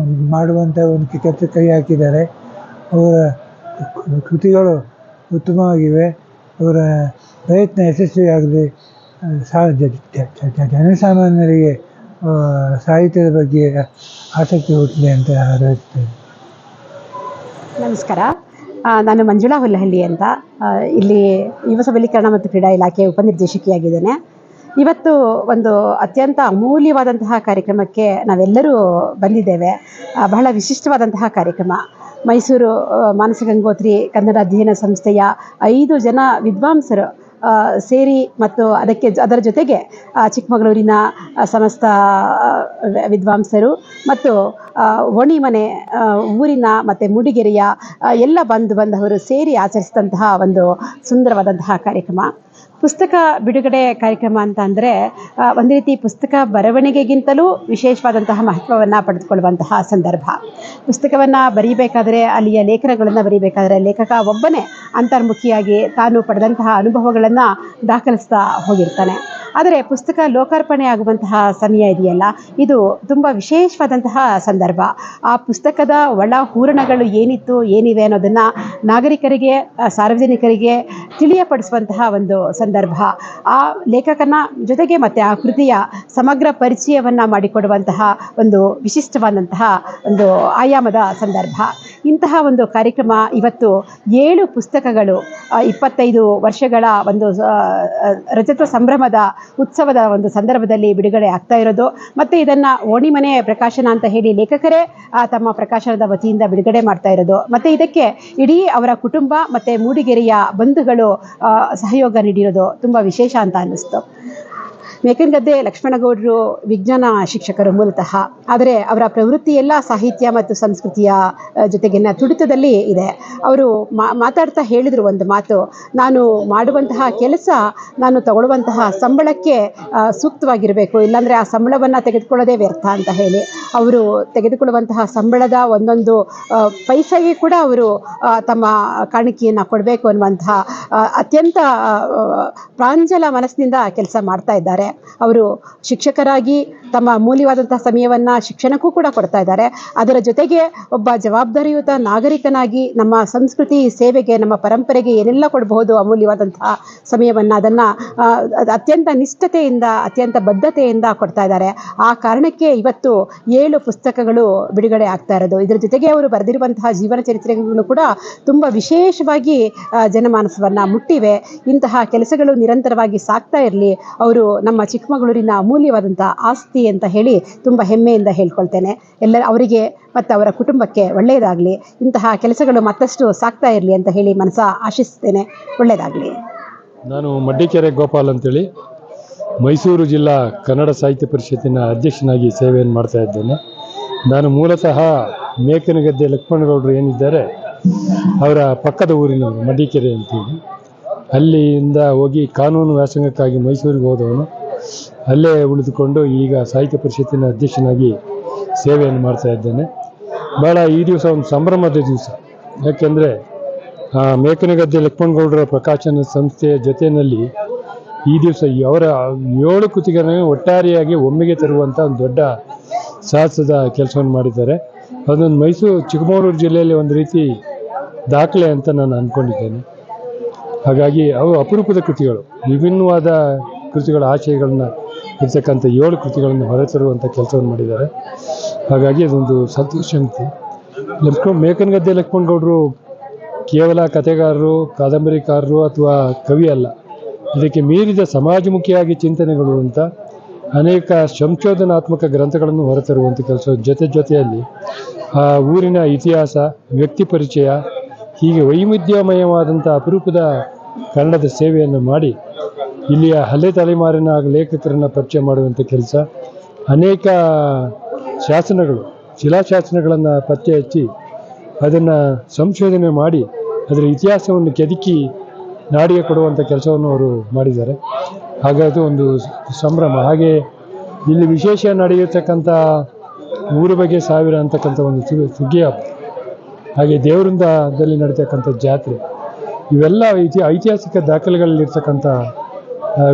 ಮಾಡುವಂಥ ಒಂದು ಕೆಲಸ ಕೈ ಹಾಕಿದ್ದಾರೆ. ಅವರ ಕೃತಿಗಳು ಉತ್ತಮವಾಗಿವೆ. ಅವರ ಪ್ರಯತ್ನ ಯಶಸ್ವಿಯಾಗಲಿ. ಜನಸಾಮಾನ್ಯರಿಗೆ ಸಾಹಿತ್ಯದ ಬಗ್ಗೆ ಆಸಕ್ತಿ ಹುಟ್ಟಲಿ ಅಂತ ಹಾರೈಸ್ತೇನೆ. ನಮಸ್ಕಾರ. ನಾನು ಮಂಜುಳಾ ಹುಲ್ಲಹಳ್ಳಿ ಅಂತ, ಇಲ್ಲಿ ಯುವ ಸಬಲೀಕರಣ ಮತ್ತು ಕ್ರೀಡಾ ಇಲಾಖೆ ಉಪನಿರ್ದೇಶಕಿಯಾಗಿದ್ದೇನೆ. ಇವತ್ತು ಒಂದು ಅತ್ಯಂತ ಅಮೂಲ್ಯವಾದಂತಹ ಕಾರ್ಯಕ್ರಮಕ್ಕೆ ನಾವೆಲ್ಲರೂ ಬಂದಿದ್ದೇವೆ. ಬಹಳ ವಿಶಿಷ್ಟವಾದಂತಹ ಕಾರ್ಯಕ್ರಮ. ಮೈಸೂರು ಮಾನಸ ಗಂಗೋತ್ರಿ ಕನ್ನಡ ಅಧ್ಯಯನ ಸಂಸ್ಥೆಯ 5 ಜನ ವಿದ್ವಾಂಸರು ಸೇರಿ ಮತ್ತು ಅದರ ಜೊತೆಗೆ ಚಿಕ್ಕಮಗಳೂರಿನ ಸಮಸ್ತ ವಿದ್ವಾಂಸರು ಮತ್ತು ಓಣಿಮನೆ ಊರಿನ ಮತ್ತು ಮೂಡಿಗೆರೆಯ ಎಲ್ಲ ಬಂಧುವರು ಸೇರಿ ಆಚರಿಸಿದಂತಹ ಒಂದು ಸುಂದರವಾದಂತಹ ಕಾರ್ಯಕ್ರಮ. ಪುಸ್ತಕ ಬಿಡುಗಡೆ ಕಾರ್ಯಕ್ರಮ ಅಂತ ಅಂದರೆ ಒಂದು ರೀತಿ ಪುಸ್ತಕ ಬರವಣಿಗೆಗಿಂತಲೂ ವಿಶೇಷವಾದಂತಹ ಮಹತ್ವವನ್ನು ಪಡೆದುಕೊಳ್ಳುವಂತಹ ಸಂದರ್ಭ. ಪುಸ್ತಕವನ್ನು ಬರೀಬೇಕಾದರೆ, ಅಲ್ಲಿಯ ಲೇಖನಗಳನ್ನು ಬರೀಬೇಕಾದರೆ ಲೇಖಕ ಒಬ್ಬನೇ ಅಂತರ್ಮುಖಿಯಾಗಿ ತಾನು ಪಡೆದಂತಹ ಅನುಭವಗಳನ್ನು ದಾಖಲಿಸ್ತಾ ಹೋಗಿರ್ತಾನೆ. ಆದರೆ ಪುಸ್ತಕ ಲೋಕಾರ್ಪಣೆ ಆಗುವಂತಹ ಸಮಯ ಇದೆಯಲ್ಲ, ಇದು ತುಂಬ ವಿಶೇಷವಾದಂತಹ ಸಂದರ್ಭ. ಆ ಪುಸ್ತಕದ ಒಳ ಹೂರಣಗಳು ಏನಿವೆ ಅನ್ನೋದನ್ನು ನಾಗರಿಕರಿಗೆ, ಸಾರ್ವಜನಿಕರಿಗೆ ತಿಳಿಯಪಡಿಸುವಂತಹ ಒಂದು ಸಂದರ್ಭ. ಆ ಲೇಖಕನ ಜೊತೆಗೆ ಮತ್ತು ಆ ಕೃತಿಯ ಸಮಗ್ರ ಪರಿಚಯವನ್ನು ಮಾಡಿಕೊಡುವಂತಹ ಒಂದು ವಿಶಿಷ್ಟವಾದಂತಹ ಒಂದು ಆಯಾಮದ ಸಂದರ್ಭ. ಇಂತಹ ಒಂದು ಕಾರ್ಯಕ್ರಮ ಇವತ್ತು 7 ಪುಸ್ತಕಗಳು 25 ವರ್ಷಗಳ ಒಂದು ರಜತ ಸಂಭ್ರಮದ ಉತ್ಸವದ ಒಂದು ಸಂದರ್ಭದಲ್ಲಿ ಬಿಡುಗಡೆ ಆಗ್ತಾ ಇರೋದು. ಮತ್ತು ಇದನ್ನು ಓಣಿಮನೆ ಪ್ರಕಾಶನ ಅಂತ ಹೇಳಿ ಲೇಖಕರೇ ತಮ್ಮ ಪ್ರಕಾಶನದ ವತಿಯಿಂದ ಬಿಡುಗಡೆ ಮಾಡ್ತಾ ಇರೋದು. ಮತ್ತು ಇದಕ್ಕೆ ಇಡೀ ಅವರ ಕುಟುಂಬ ಮತ್ತು ಮೂಡಿಗೆರೆಯ ಬಂಧುಗಳು ಸಹಯೋಗ ನೀಡಿರೋದು ತುಂಬ ವಿಶೇಷ ಅಂತ ಅನ್ನಿಸ್ತು. ಮೇಕನಗದ್ದೆ ಲಕ್ಷ್ಮಣಗೌಡರು ವಿಜ್ಞಾನ ಶಿಕ್ಷಕರು ಮೂಲತಃ, ಆದರೆ ಅವರ ಪ್ರವೃತ್ತಿ ಎಲ್ಲ ಸಾಹಿತ್ಯ ಮತ್ತು ಸಂಸ್ಕೃತಿಯ ಜೊತೆಗಿನ ತುಡಿತದಲ್ಲಿ ಇದೆ. ಅವರು ಮಾತಾಡ್ತಾ ಹೇಳಿದರು ಒಂದು ಮಾತು, ನಾನು ಮಾಡುವಂತಹ ಕೆಲಸ ನಾನು ತಗೊಳ್ಳುವಂತಹ ಸಂಬಳಕ್ಕೆ ಸೂಕ್ತವಾಗಿರಬೇಕು, ಇಲ್ಲಾಂದರೆ ಆ ಸಂಬಳವನ್ನು ತೆಗೆದುಕೊಳ್ಳೋದೇ ವ್ಯರ್ಥ ಅಂತ ಹೇಳಿ. ಅವರು ತೆಗೆದುಕೊಳ್ಳುವಂತಹ ಸಂಬಳದ ಒಂದೊಂದು ಪೈಸೆಗೆ ಕೂಡ ಅವರು ತಮ್ಮ ಕಾಣಿಕೆಯನ್ನು ಕೊಡಬೇಕು ಅನ್ನುವಂತಹ ಅತ್ಯಂತ ಪ್ರಾಂಜಲ ಮನಸ್ಸಿನಿಂದ ಕೆಲಸ ಮಾಡ್ತಾ ಇದ್ದಾರೆ. ಅವರು ಶಿಕ್ಷಕರಾಗಿ ತಮ್ಮ ಅಮೂಲ್ಯವಾದಂತಹ ಸಮಯವನ್ನು ಶಿಕ್ಷಣಕ್ಕೂ ಕೂಡ ಕೊಡ್ತಾ ಇದ್ದಾರೆ. ಅದರ ಜೊತೆಗೆ ಒಬ್ಬ ಜವಾಬ್ದಾರಿಯುತ ನಾಗರಿಕನಾಗಿ ನಮ್ಮ ಸಂಸ್ಕೃತಿ ಸೇವೆಗೆ, ನಮ್ಮ ಪರಂಪರೆಗೆ ಏನೆಲ್ಲ ಕೊಡಬಹುದು ಅಮೂಲ್ಯವಾದಂತಹ ಸಮಯವನ್ನು, ಅದನ್ನು ಅತ್ಯಂತ ನಿಷ್ಠತೆಯಿಂದ, ಅತ್ಯಂತ ಬದ್ಧತೆಯಿಂದ ಕೊಡ್ತಾ ಇದ್ದಾರೆ. ಆ ಕಾರಣಕ್ಕೆ ಇವತ್ತು 7 ಪುಸ್ತಕಗಳು ಬಿಡುಗಡೆ ಆಗ್ತಾ ಇರೋದು. ಇದರ ಜೊತೆಗೆ ಅವರು ಬರೆದಿರುವಂತಹ ಜೀವನ ಚರಿತ್ರೆಗಳು ಕೂಡ ತುಂಬ ವಿಶೇಷವಾಗಿ ಜನಮಾನಸವನ್ನು ಮುಟ್ಟಿವೆ. ಇಂತಹ ಕೆಲಸಗಳು ನಿರಂತರವಾಗಿ ಸಾಗ್ತಾ ಇರಲಿ. ಅವರು ನಮ್ಮ ಚಿಕ್ಕಮಗಳೂರಿನ ಅಮೂಲ್ಯವಾದಂಥ ಆಸ್ತಿ ಅಂತ ಹೇಳಿ ತುಂಬ ಹೆಮ್ಮೆಯಿಂದ ಹೇಳ್ಕೊಳ್ತೇನೆ. ಅವರಿಗೆ ಮತ್ತು ಅವರ ಕುಟುಂಬಕ್ಕೆ ಒಳ್ಳೆಯದಾಗಲಿ. ಇಂತಹ ಕೆಲಸಗಳು ಮತ್ತಷ್ಟು ಸಾಗ್ತಾ ಇರಲಿ ಅಂತ ಹೇಳಿ ಆಶಿಸ್ತೇನೆ. ಒಳ್ಳೆಯದಾಗಲಿ. ನಾನು ಮಡ್ಡಿಕೆರೆ ಗೋಪಾಲ್ ಅಂತೇಳಿ ಮೈಸೂರು ಜಿಲ್ಲಾ ಕನ್ನಡ ಸಾಹಿತ್ಯ ಪರಿಷತ್ತಿನ ಅಧ್ಯಕ್ಷನಾಗಿ ಸೇವೆಯನ್ನು ಮಾಡ್ತಾ ಇದ್ದೇನೆ. ನಾನು ಮೂಲತಃ ಮೇಕನಗದ್ದೆ ಲಕ್ಷ್ಮಣಗೌಡರು ಏನಿದ್ದಾರೆ ಅವರ ಪಕ್ಕದ ಊರಿನವರು, ಮಡ್ಡಿಕೆರೆ ಅಂತೇಳಿ. ಅಲ್ಲಿಂದ ಹೋಗಿ ಕಾನೂನು ವ್ಯಾಸಂಗಕ್ಕಾಗಿ ಮೈಸೂರಿಗೆ ಹೋದವನು. ಅಲ್ಲೇ ಉಳಿದುಕೊಂಡು ಈಗ ಸಾಹಿತ್ಯ ಪರಿಷತ್ತಿನ ಅಧ್ಯಕ್ಷನಾಗಿ ಸೇವೆಯನ್ನು ಮಾಡ್ತಾ ಇದ್ದೇನೆ. ಭಾಳ ಈ ದಿವಸ ಒಂದು ಸಂಭ್ರಮದ ದಿವಸ. ಯಾಕೆಂದರೆ ಮೇಕನಗದ್ದೆ ಲಕ್ಷ್ಮಣಗೌಡರ ಪ್ರಕಾಶನ ಸಂಸ್ಥೆಯ ಜೊತೆಯಲ್ಲಿ ಈ ದಿವಸ ಅವರ 7 ಕೃತಿಗಳನ್ನು ಒಟ್ಟಾರೆಯಾಗಿ ಒಮ್ಮೆಗೆ ತರುವಂಥ ಒಂದು ದೊಡ್ಡ ಸಾಹಸದ ಕೆಲಸವನ್ನು ಮಾಡಿದ್ದಾರೆ. ಅದೊಂದು ಚಿಕ್ಕಮಗಳೂರು ಜಿಲ್ಲೆಯಲ್ಲಿ ಒಂದು ರೀತಿ ದಾಖಲೆ ಅಂತ ನಾನು ಅಂದ್ಕೊಂಡಿದ್ದೇನೆ. ಹಾಗಾಗಿ ಅವು ಅಪರೂಪದ ಕೃತಿಗಳು, ವಿಭಿನ್ನವಾದ ಕೃತಿಗಳ ಆಶಯಗಳನ್ನ ಇರ್ತಕ್ಕಂಥ 7 ಕೃತಿಗಳನ್ನು ಹೊರತರುವಂಥ ಕೆಲಸವನ್ನು ಮಾಡಿದ್ದಾರೆ. ಹಾಗಾಗಿ ಅದೊಂದು ಸಂತೋಷ ಅಂತ. ಮೇಕನಗದ್ದೆ ಲಕ್ಷ್ಮಣಗೌಡರು ಕೇವಲ ಕಥೆಗಾರರು, ಕಾದಂಬರಿಕಾರರು ಅಥವಾ ಕವಿ ಅಲ್ಲ, ಇದಕ್ಕೆ ಮೀರಿದ ಸಮಾಜಮುಖಿಯಾಗಿ ಚಿಂತನೆಗಳು ಅಂತ ಅನೇಕ ಸಂಶೋಧನಾತ್ಮಕ ಗ್ರಂಥಗಳನ್ನು ಹೊರತರುವಂಥ ಕೆಲಸ, ಜೊತೆಯಲ್ಲಿ ಆ ಊರಿನ ಇತಿಹಾಸ, ವ್ಯಕ್ತಿ ಪರಿಚಯ, ಹೀಗೆ ವೈವಿಧ್ಯಮಯವಾದಂಥ ಅಪರೂಪದ ಕನ್ನಡದ ಸೇವೆಯನ್ನು ಮಾಡಿ ಇಲ್ಲಿಯ ಹಳೆ ತಲೆಮಾರಿನ ಲೇಖಕರನ್ನು ಪರಿಚಯ ಮಾಡುವಂಥ ಕೆಲಸ, ಅನೇಕ ಶಾಸನಗಳು, ಶಿಲಾಶಾಸನಗಳನ್ನು ಪತ್ತೆ ಹಚ್ಚಿ ಅದನ್ನು ಸಂಶೋಧನೆ ಮಾಡಿ ಅದರ ಇತಿಹಾಸವನ್ನು ಕೆದಕಿ ನಾಡಿಗೆ ಕೊಡುವಂಥ ಕೆಲಸವನ್ನು ಅವರು ಮಾಡಿದ್ದಾರೆ. ಹಾಗಾಗಿ ಒಂದು ಸಂಭ್ರಮ. ಹಾಗೆ ಇಲ್ಲಿ ವಿಶೇಷ ನಡೆಯತಕ್ಕಂಥ ಊರ ಬಗ್ಗೆ ಸಾವಿರ ಅಂತಕ್ಕಂಥ ಒಂದು ಸುಗ್ಗಿ ಹಬ್ಬ, ಹಾಗೆ ದೇವರಿಂದದಲ್ಲಿ ನಡೀತಕ್ಕಂಥ ಜಾತ್ರೆ, ಇವೆಲ್ಲ ಐತಿಹಾಸಿಕ ದಾಖಲೆಗಳಲ್ಲಿರ್ತಕ್ಕಂಥ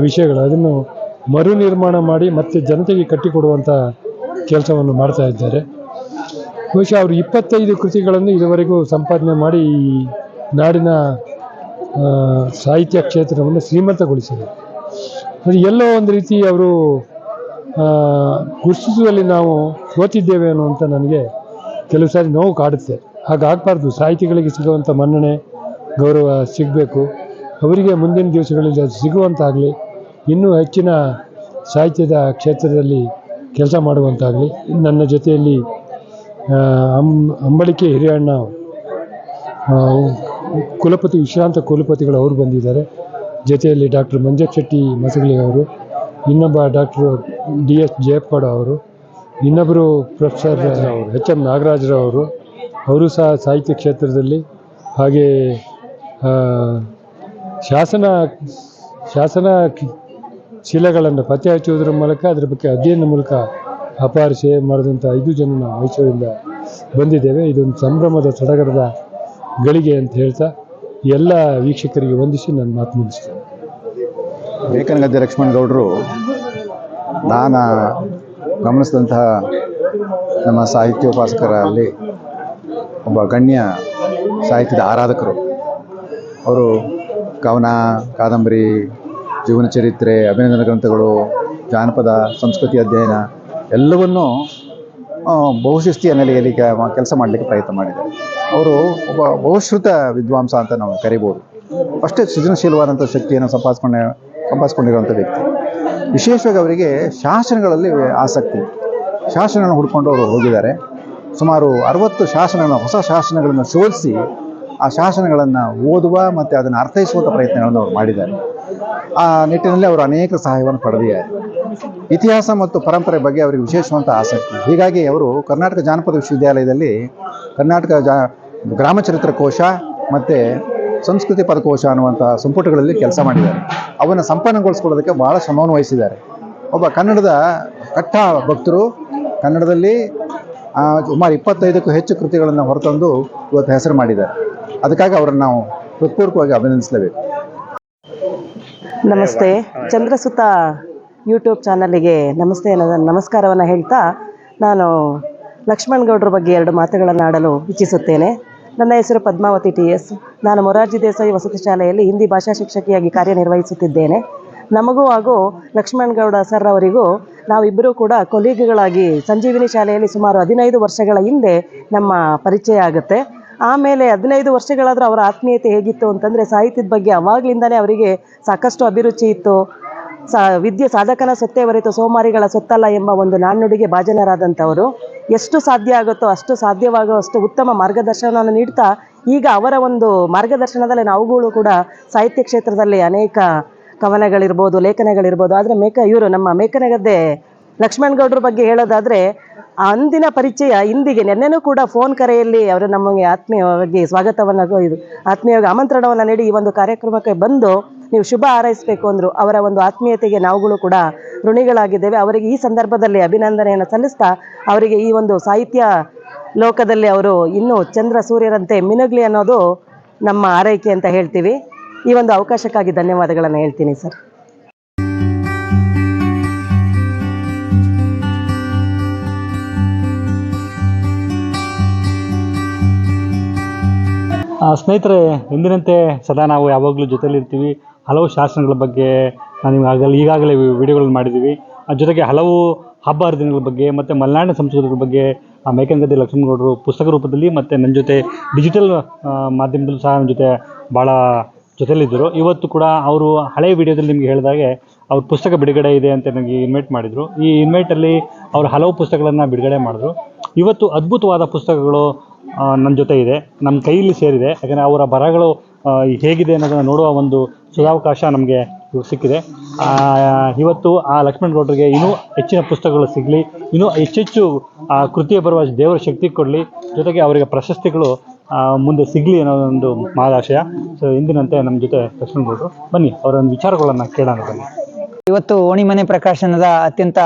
ವಿಷಯಗಳು. ಅದನ್ನು ಮರು ನಿರ್ಮಾಣ ಮಾಡಿ ಮತ್ತೆ ಜನತೆಗೆ ಕಟ್ಟಿಕೊಡುವಂಥ ಕೆಲಸವನ್ನು ಮಾಡ್ತಾ ಇದ್ದಾರೆ. ಬಹುಶಃ ಅವರು 25 ಕೃತಿಗಳನ್ನು ಇದುವರೆಗೂ ಸಂಪಾದನೆ ಮಾಡಿ ಈ ನಾಡಿನ ಸಾಹಿತ್ಯ ಕ್ಷೇತ್ರವನ್ನು ಶ್ರೀಮಂತಗೊಳಿಸಿದ್ದಾರೆ. ಅದು ಎಲ್ಲೋ ಒಂದು ರೀತಿ ಅವರು ಗುರುತಿಸುವಲ್ಲಿ ನಾವು ಸೋತಿದ್ದೇವೆ ಅನ್ನುವಂಥ ನನಗೆ ಕೆಲವು ಸಾರಿ ನೋವು ಕಾಡುತ್ತೆ. ಹಾಗಾಗಬಾರ್ದು. ಸಾಹಿತಿಗಳಿಗೆ ಸಿಗುವಂಥ ಮನ್ನಣೆ, ಗೌರವ ಸಿಗಬೇಕು. ಅವರಿಗೆ ಮುಂದಿನ ದಿವಸಗಳಲ್ಲಿ ಅದು ಸಿಗುವಂತಾಗಲಿ, ಇನ್ನೂ ಹೆಚ್ಚಿನ ಸಾಹಿತ್ಯದ ಕ್ಷೇತ್ರದಲ್ಲಿ ಕೆಲಸ ಮಾಡುವಂತಾಗಲಿ. ನನ್ನ ಜೊತೆಯಲ್ಲಿ ಅಂಬಳಿಕೆ ಹಿರಿಯಣ್ಣ ಕುಲಪತಿ, ವಿಶ್ರಾಂತ ಕುಲಪತಿಗಳು ಅವರು ಬಂದಿದ್ದಾರೆ. ಜೊತೆಯಲ್ಲಿ ಡಾಕ್ಟರ್ ಮಂಜಪ್ಪ ಶೆಟ್ಟಿ ಮಸಗಳಿ ಅವರು, ಇನ್ನೊಬ್ಬ ಡಾಕ್ಟರ್ DS ಜಯಪ್ಪಡ ಅವರು, ಇನ್ನೊಬ್ಬರು ಪ್ರೊಫೆಸರ್ HM ನಾಗರಾಜರವರು, ಅವರು ಸಹ ಸಾಹಿತ್ಯ ಕ್ಷೇತ್ರದಲ್ಲಿ ಹಾಗೆ ಶಾಸನ ಶಿಲೆಗಳನ್ನು ಪತ್ತೆ ಹಚ್ಚುವುದರ ಮೂಲಕ ಅದರ ಬಗ್ಗೆ ಅಧ್ಯಯನ ಮೂಲಕ ಅಪಾರ ಸೇವೆ ಮಾಡಿದಂಥ 5 ಜನ ನಾವು ಮೈಸೂರಿಂದ ಬಂದಿದ್ದೇವೆ. ಇದೊಂದು ಸಂಭ್ರಮದ ಸಡಗರದ ಗಳಿಗೆ ಅಂತ ಹೇಳ್ತಾ ಎಲ್ಲ ವೀಕ್ಷಕರಿಗೆ ವಂದಿಸಿ ನನ್ನ ಮಾತು ಮುಗಿಸ್ತೇನೆ. ಮೇಕನಗದ್ದೆ ಲಕ್ಷ್ಮಣಗೌಡರು ನಾನು ಗಮನಿಸಿದಂತಹ ನಮ್ಮ ಸಾಹಿತ್ಯೋಪಾಸಕರಲ್ಲಿ ಒಬ್ಬ ಗಣ್ಯ ಸಾಹಿತ್ಯದ ಆರಾಧಕರು. ಅವರು ಕವನ, ಕಾದಂಬರಿ, ಜೀವನ ಚರಿತ್ರೆ, ಅಭಿನಂದನ ಗ್ರಂಥಗಳು, ಜಾನಪದ ಸಂಸ್ಕೃತಿ ಅಧ್ಯಯನ ಎಲ್ಲವನ್ನೂ ಬಹುಶಿಸ್ತಿಯ ನೆಲೆಯಲ್ಲಿ ಕೆಲಸ ಮಾಡಲಿಕ್ಕೆ ಪ್ರಯತ್ನ ಮಾಡಿದ್ದಾರೆ. ಅವರು ಒಬ್ಬ ಬಹುಶ್ರುತ ವಿದ್ವಾಂಸ ಅಂತ ನಾವು ಕರಿಬೋದು. ಅಷ್ಟೇ ಸೃಜನಶೀಲವಾದಂಥ ಶಕ್ತಿಯನ್ನು ಸಂಪಾದಿಸ್ಕೊಂಡಿರುವಂಥ ವ್ಯಕ್ತಿ. ವಿಶೇಷವಾಗಿ ಅವರಿಗೆ ಶಾಸನಗಳಲ್ಲಿ ಆಸಕ್ತಿ. ಶಾಸನಗಳನ್ನು ಹುಡ್ಕೊಂಡು ಅವರು ಹೋಗಿದ್ದಾರೆ. ಸುಮಾರು 60 ಶಾಸನಗಳನ್ನು, ಹೊಸ ಶಾಸನಗಳನ್ನು ಶೋಧಿಸಿ ಆ ಶಾಸನಗಳನ್ನು ಓದುವ ಮತ್ತು ಅದನ್ನು ಅರ್ಥೈಸುವಂಥ ಪ್ರಯತ್ನಗಳನ್ನು ಅವರು ಮಾಡಿದ್ದಾರೆ. ಆ ನಿಟ್ಟಿನಲ್ಲಿ ಅವರು ಅನೇಕ ಸಹಾಯವನ್ನು ಪಡೆದಿದ್ದಾರೆ. ಇತಿಹಾಸ ಮತ್ತು ಪರಂಪರೆ ಬಗ್ಗೆ ಅವರಿಗೆ ವಿಶೇಷವಾದ ಆಸಕ್ತಿ. ಹೀಗಾಗಿ ಅವರು ಕರ್ನಾಟಕ ಜಾನಪದ ವಿಶ್ವವಿದ್ಯಾಲಯದಲ್ಲಿ ಕರ್ನಾಟಕ ಗ್ರಾಮ ಚರಿತ್ರ ಕೋಶ ಮತ್ತು ಸಂಸ್ಕೃತಿ ಪದಕೋಶ ಅನ್ನುವಂಥ ಸಂಪುಟಗಳಲ್ಲಿ ಕೆಲಸ ಮಾಡಿದ್ದಾರೆ. ಅವನ್ನು ಸಂಪನ್ನಗೊಳಿಸ್ಕೊಳ್ಳೋದಕ್ಕೆ ಭಾಳ ಶ್ರಮವನ್ನು ವಹಿಸಿದ್ದಾರೆ. ಒಬ್ಬ ಕನ್ನಡದ ಕಟ್ಟ ಭಕ್ತರು. ಕನ್ನಡದಲ್ಲಿ ಸುಮಾರು 25ಕ್ಕೂ ಹೆಚ್ಚು ಕೃತಿಗಳನ್ನು ಹೊರತಂದು ಇವತ್ತು ಹೆಸರು ಮಾಡಿದ್ದಾರೆ. ಅದಕ್ಕಾಗಿ ಅವರನ್ನು ನಾವು ಹೃತ್ಪೂರ್ವಕವಾಗಿ ಅಭಿನಂದಿಸಲೇಬೇಕು. ನಮಸ್ತೆ. ಚಂದ್ರಸುತ ಯೂಟ್ಯೂಬ್ ಚಾನಲ್ಗೆ ನಮಸ್ಕಾರವನ್ನು ಹೇಳ್ತಾ ನಾನು ಲಕ್ಷ್ಮಣಗೌಡರ ಬಗ್ಗೆ 2 ಮಾತುಗಳನ್ನು ಆಡಲು ಇಚ್ಛಿಸುತ್ತೇನೆ. ನನ್ನ ಹೆಸರು ಪದ್ಮಾವತಿ TS. ನಾನು ಮೊರಾರ್ಜಿ ದೇಸಾಯಿ ವಸತಿ ಶಾಲೆಯಲ್ಲಿ ಹಿಂದಿ ಭಾಷಾ ಶಿಕ್ಷಕಿಯಾಗಿ ಕಾರ್ಯನಿರ್ವಹಿಸುತ್ತಿದ್ದೇನೆ. ನಮಗೂ ಹಾಗೂ ಲಕ್ಷ್ಮಣಗೌಡ ಸರ್ ಅವರಿಗೂ ನಾವಿಬ್ಬರೂ ಕೂಡ ಕೊಲೀಗ್ಗಳಾಗಿ ಸಂಜೀವಿನಿ ಶಾಲೆಯಲ್ಲಿ ಸುಮಾರು 15 ವರ್ಷಗಳ ಹಿಂದೆ ನಮ್ಮ ಪರಿಚಯ ಆಗುತ್ತೆ. ಆಮೇಲೆ 15 ವರ್ಷಗಳಾದರೂ ಅವರ ಆತ್ಮೀಯತೆ ಹೇಗಿತ್ತು ಅಂತಂದರೆ, ಸಾಹಿತ್ಯದ ಬಗ್ಗೆ ಅವಾಗಲಿಂದನೇ ಅವರಿಗೆ ಸಾಕಷ್ಟು ಅಭಿರುಚಿ ಇತ್ತು. ವಿದ್ಯೆ ಸಾಧಕನ ಸೊತ್ತೇ ಹೊರತು ಸೋಮಾರಿಗಳ ಸೊತ್ತಲ್ಲ ಎಂಬ ಒಂದು ನಾಣ್ಣುಡಿಗೆ ಭಾಜನರಾದಂಥವರು. ಎಷ್ಟು ಸಾಧ್ಯ ಆಗುತ್ತೋ ಅಷ್ಟು ಸಾಧ್ಯವಾಗುವಷ್ಟು ಉತ್ತಮ ಮಾರ್ಗದರ್ಶನವನ್ನು ನೀಡ್ತಾ ಈಗ ಅವರ ಒಂದು ಮಾರ್ಗದರ್ಶನದಲ್ಲಿ ನಾವುಗಳು ಕೂಡ ಸಾಹಿತ್ಯ ಕ್ಷೇತ್ರದಲ್ಲಿ ಅನೇಕ ಕವನಗಳಿರ್ಬೋದು, ಲೇಖನಗಳಿರ್ಬೋದು. ಆದರೆ ನಮ್ಮ ಮೇಕನಗದ್ದೆ ಲಕ್ಷ್ಮಣಗೌಡರ ಬಗ್ಗೆ ಹೇಳೋದಾದರೆ, ಅಂದಿನ ಪರಿಚಯ ಇಂದಿಗೆ ನೆನ್ನೆನೂ ಕೂಡ ಫೋನ್ ಕರೆಯಲ್ಲಿ ಅವರು ನಮಗೆ ಆತ್ಮೀಯವಾಗಿ ಆತ್ಮೀಯವಾಗಿ ಆಮಂತ್ರಣವನ್ನು ನೀಡಿ ಈ ಒಂದು ಕಾರ್ಯಕ್ರಮಕ್ಕೆ ಬಂದು ನೀವು ಶುಭ ಹಾರೈಸಬೇಕು ಅಂದರು. ಅವರ ಒಂದು ಆತ್ಮೀಯತೆಗೆ ನಾವುಗಳು ಕೂಡ ಋಣಿಗಳಾಗಿದ್ದೇವೆ. ಅವರಿಗೆ ಈ ಸಂದರ್ಭದಲ್ಲಿ ಅಭಿನಂದನೆಯನ್ನು ಸಲ್ಲಿಸ್ತಾ ಅವರಿಗೆ ಈ ಒಂದು ಸಾಹಿತ್ಯ ಲೋಕದಲ್ಲಿ ಅವರು ಇನ್ನೂ ಚಂದ್ರ ಸೂರ್ಯರಂತೆ ಮಿನುಗ್ಲಿ ಅನ್ನೋದು ನಮ್ಮ ಆರೈಕೆ ಅಂತ ಹೇಳ್ತೀವಿ. ಈ ಒಂದು ಅವಕಾಶಕ್ಕಾಗಿ ಧನ್ಯವಾದಗಳನ್ನು ಹೇಳ್ತೀನಿ ಸರ್. ಸ್ನೇಹಿತರೆ, ಎಂದಿನಂತೆ ಸದಾ ನಾವು ಯಾವಾಗಲೂ ಜೊತೆಲಿರ್ತೀವಿ. ಹಲವು ಶಾಸನಗಳ ಬಗ್ಗೆ ನಾನು ಈಗಾಗಲೇ ವಿಡಿಯೋಗಳನ್ನು ಮಾಡಿದ್ದೀವಿ. ಜೊತೆಗೆ ಹಲವು ಹಬ್ಬ ಹರಿದಿನಗಳ ಬಗ್ಗೆ ಮತ್ತು ಮಲೆನಾಡಿನ ಸಂಸ್ಕೃತಿಗಳ ಬಗ್ಗೆ ಮೇಕನಗದ್ದೆ ಲಕ್ಷ್ಮಣಗೌಡರು ಪುಸ್ತಕ ರೂಪದಲ್ಲಿ ಮತ್ತು ನನ್ನ ಜೊತೆ ಡಿಜಿಟಲ್ ಮಾಧ್ಯಮದಲ್ಲೂ ಸಹ ನನ್ನ ಜೊತೆ ಭಾಳ ಜೊತೆಲಿದ್ದರು. ಇವತ್ತು ಕೂಡ ಅವರು ಹಳೆಯ ವಿಡಿಯೋದಲ್ಲಿ ನಿಮಗೆ ಹೇಳಿದಾಗೆ ಅವ್ರ ಪುಸ್ತಕ ಬಿಡುಗಡೆ ಇದೆ ಅಂತ ನನಗೆ ಇನ್ವೈಟ್ ಮಾಡಿದರು. ಈ ಇನ್ವೈಟಲ್ಲಿ ಅವರು ಹಲವು ಪುಸ್ತಕಗಳನ್ನು ಬಿಡುಗಡೆ ಮಾಡಿದ್ರು. ಇವತ್ತು ಅದ್ಭುತವಾದ ಪುಸ್ತಕಗಳು ನನ್ನ ಜೊತೆ ಇದೆ, ನಮ್ಮ ಕೈಯಲ್ಲಿ ಸೇರಿದೆ. ಯಾಕಂದರೆ ಅವರ ಬರಹಗಳು ಹೇಗಿದೆ ಅನ್ನೋದನ್ನು ನೋಡುವ ಒಂದು ಸದಾವಕಾಶ ನಮಗೆ ಸಿಕ್ಕಿದೆ. ಇವತ್ತು ಆ ಲಕ್ಷ್ಮಣ್ ಗೌಡ್ರಿಗೆ ಇನ್ನೂ ಹೆಚ್ಚಿನ ಪುಸ್ತಕಗಳು ಸಿಗಲಿ, ಇನ್ನೂ ಹೆಚ್ಚೆಚ್ಚು ಕೃತಿಯ ಬರುವ ದೇವರ ಶಕ್ತಿ ಕೊಡಲಿ, ಜೊತೆಗೆ ಅವರಿಗೆ ಪ್ರಶಸ್ತಿಗಳು ಮುಂದೆ ಸಿಗಲಿ ಅನ್ನೋ ಒಂದು ಮಹಾದಾಶಯ. ಸೊ ಇಂದಿನಂತೆ ನಮ್ಮ ಜೊತೆ ಲಕ್ಷ್ಮಣ್ ಗೌಡರು, ಬನ್ನಿ ಅವರ ಒಂದು ವಿಚಾರಗಳನ್ನು ಕೇಳೋಣ ಬನ್ನಿ. ಇವತ್ತು ಓಣಿಮನೆ ಪ್ರಕಾಶನದ ಅತ್ಯಂತ